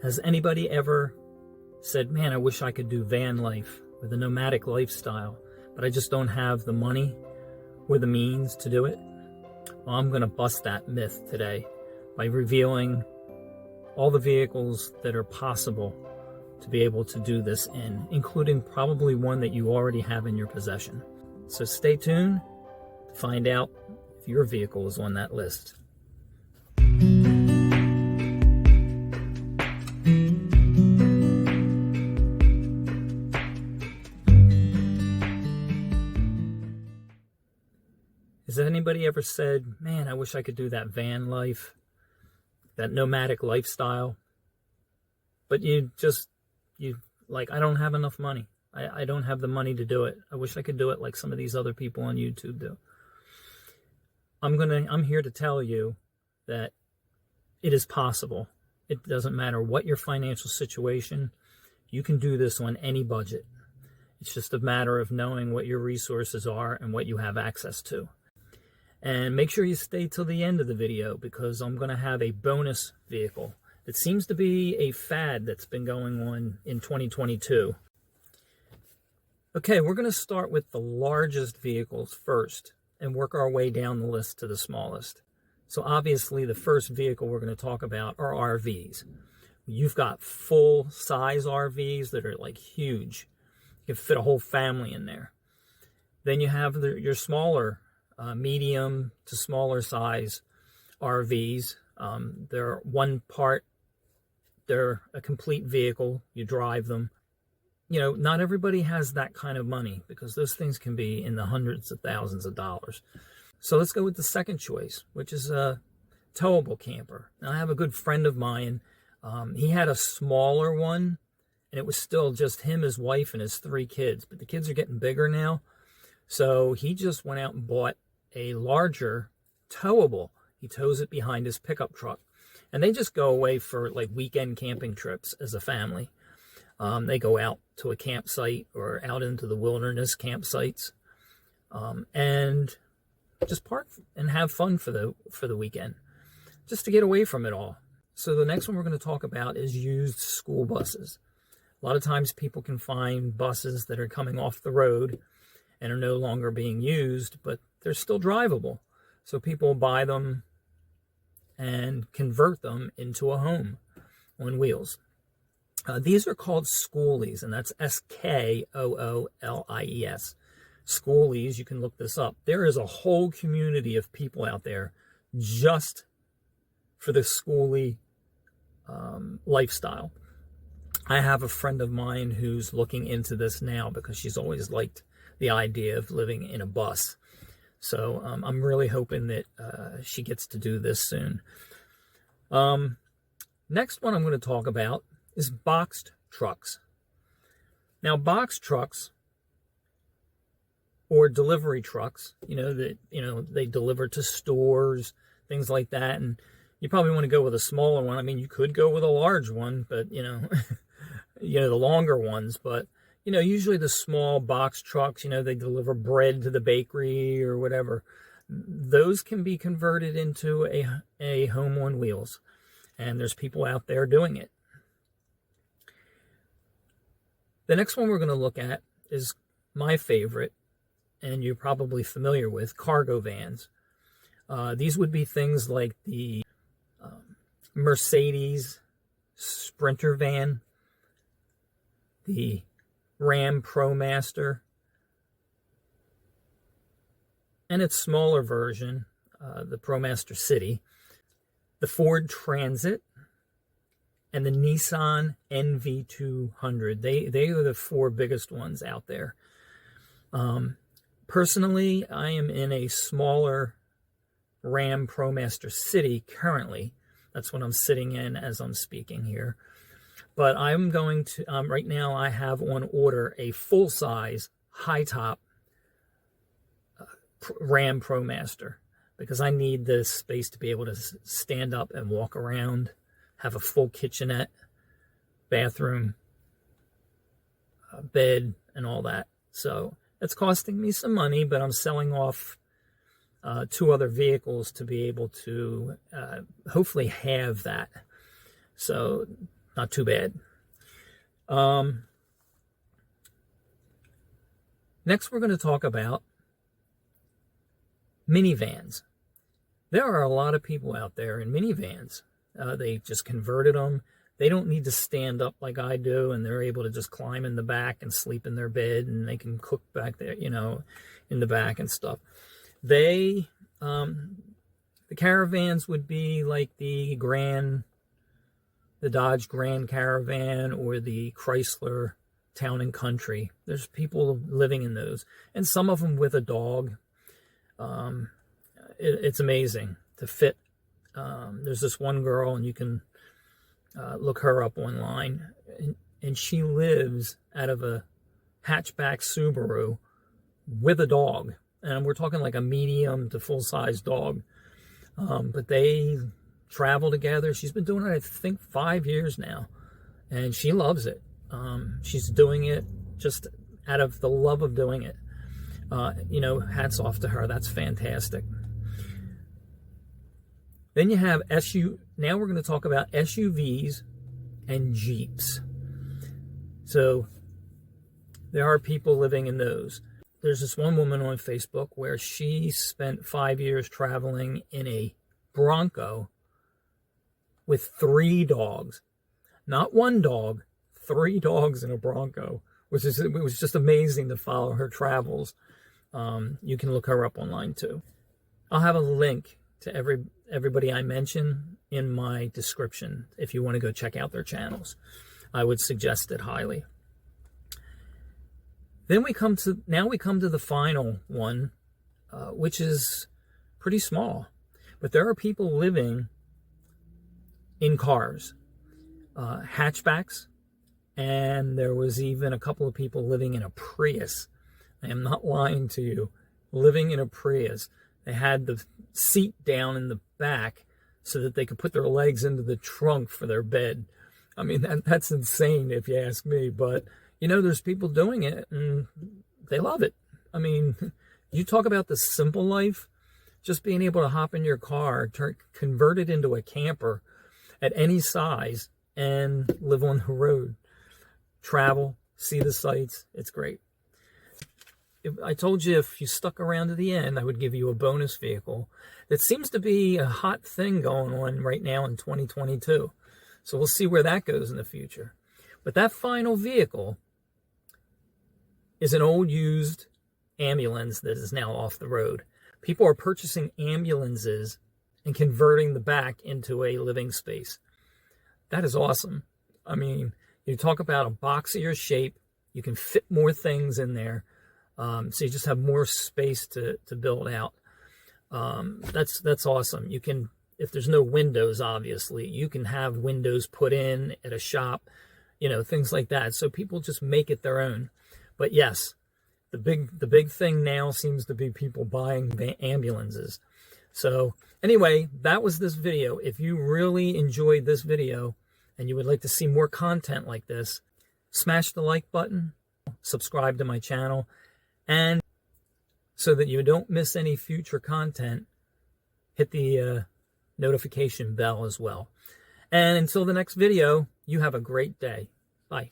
Has anybody ever said, man, I wish I could do van life with a nomadic lifestyle, but I just don't have the money or the means to do it? Well, I'm going to bust that myth today by revealing all the vehicles that are possible to be able to do this in, including probably one that you already have in your possession. So stay tuned to find out if your vehicle is on that list. Has anybody ever said, man, I wish I could do that van life, that nomadic lifestyle, but you like, I don't have enough money. I don't have the money to do it. I wish I could do it like some of these other people on YouTube do. I'm here to tell you that it is possible. It doesn't matter what your financial situation. You can do this on any budget. It's just a matter of knowing what your resources are and what you have access to. And make sure you stay till the end of the video, because I'm going to have a bonus vehicle. It seems to be a fad that's been going on in 2022. Okay, we're going to start with the largest vehicles first and work our way down the list to the smallest. So obviously the first vehicle we're going to talk about are RVs. You've got full-size RVs that are like huge. You can fit a whole family in there. Then you have your smaller, medium to smaller size RVs. They're a complete vehicle. You drive them. You know, not everybody has that kind of money, because those things can be in the hundreds of thousands of dollars. So let's go with the second choice, which is a towable camper. Now, I have a good friend of mine. He had a smaller one, and it was still just him, his wife, and his 3 kids. But the kids are getting bigger now. So he just went out and bought a larger towable. He tows it behind his pickup truck. And they just go away for like weekend camping trips as a family. They go out to a campsite or out into the wilderness campsites, and just park and have fun for the weekend, just to get away from it all. So the next one we're going to talk about is used school buses. A lot of times people can find buses that are coming off the road and are no longer being used, but they're still drivable. So people buy them and convert them into a home on wheels. These are called schoolies, and that's Skoolies. Schoolies, you can look this up. There is a whole community of people out there just for the schoolie lifestyle. I have a friend of mine who's looking into this now because she's always liked the idea of living in a bus. So I'm really hoping that she gets to do this soon. Next one I'm going to talk about is boxed trucks. Now, box trucks or delivery trucks, they deliver to stores, things like that. And you probably want to go with a smaller one. I mean, you could go with a large one, but the longer ones. But usually the small box trucks, they deliver bread to the bakery or whatever. Those can be converted into a home on wheels. And there's people out there doing it. The next one we're going to look at is my favorite, and you're probably familiar with, cargo vans. These would be things like the Mercedes Sprinter van, the Ram ProMaster, and its smaller version, the ProMaster City, the Ford Transit, and the Nissan NV200. They are the 4 biggest ones out there. Personally, I am in a smaller Ram ProMaster City currently. That's what I'm sitting in as I'm speaking here. But I'm going to, right now I have on order a full-size, high-top Ram ProMaster, because I need this space to be able to stand up and walk around, have a full kitchenette, bathroom, bed, and all that. So it's costing me some money, but I'm selling off 2 other vehicles to be able to hopefully have that. So Not too bad. Next, we're going to talk about minivans. There are a lot of people out there in minivans. They just converted them. They don't need to stand up like I do, and they're able to just climb in the back and sleep in their bed, and they can cook back there, you know, in the back and stuff. They, the Caravans would be like the Dodge Grand Caravan or the Chrysler Town and Country. There's people living in those, and some of them with a dog. It's amazing to fit. There's this one girl, and you can look her up online, and she lives out of a hatchback Subaru with a dog, and we're talking like a medium to full-size dog. But they travel together. She's been doing it, I think, 5 years now, and she loves it. She's doing it just out of the love of doing it. You know, hats off to her. That's fantastic. Then you have now we're going to talk about SUVs and Jeeps. So there are people living in those. There's this one woman on Facebook where she spent 5 years traveling in a Bronco with 3 dogs. Not one dog, 3 dogs in a Bronco, it was just amazing to follow her travels. You can look her up online too. I'll have a link to everybody I mention in my description if you want to go check out their channels. I would suggest it highly. Then we come to the final one, which is pretty small, but there are people living in cars, hatchbacks, and there was even a couple of people living in a Prius. I am not lying to you, living in a Prius. They had the seat down in the back so that they could put their legs into the trunk for their bed. I mean, that's insane if you ask me, but you know, there's people doing it and they love it. I mean, you talk about the simple life, just being able to hop in your car, convert it into a camper at any size and live on the road, travel, see the sights. It's great. I told you if you stuck around to the end, I would give you a bonus vehicle. That seems to be a hot thing going on right now in 2022. So we'll see where that goes in the future. But that final vehicle is an old used ambulance that is now off the road. People are purchasing ambulances and converting the back into a living space. That is awesome. I mean, you talk about a boxier shape. You can fit more things in there. So you just have more space to build out. That's awesome. You can, if there's no windows, obviously, you can have windows put in at a shop, you know, things like that. So people just make it their own. But yes, the big thing now seems to be people buying ambulances. So anyway, that was this video. If you really enjoyed this video and you would like to see more content like this, smash the like button, subscribe to my channel, and so that you don't miss any future content, hit the notification bell as well. And until the next video, you have a great day. Bye.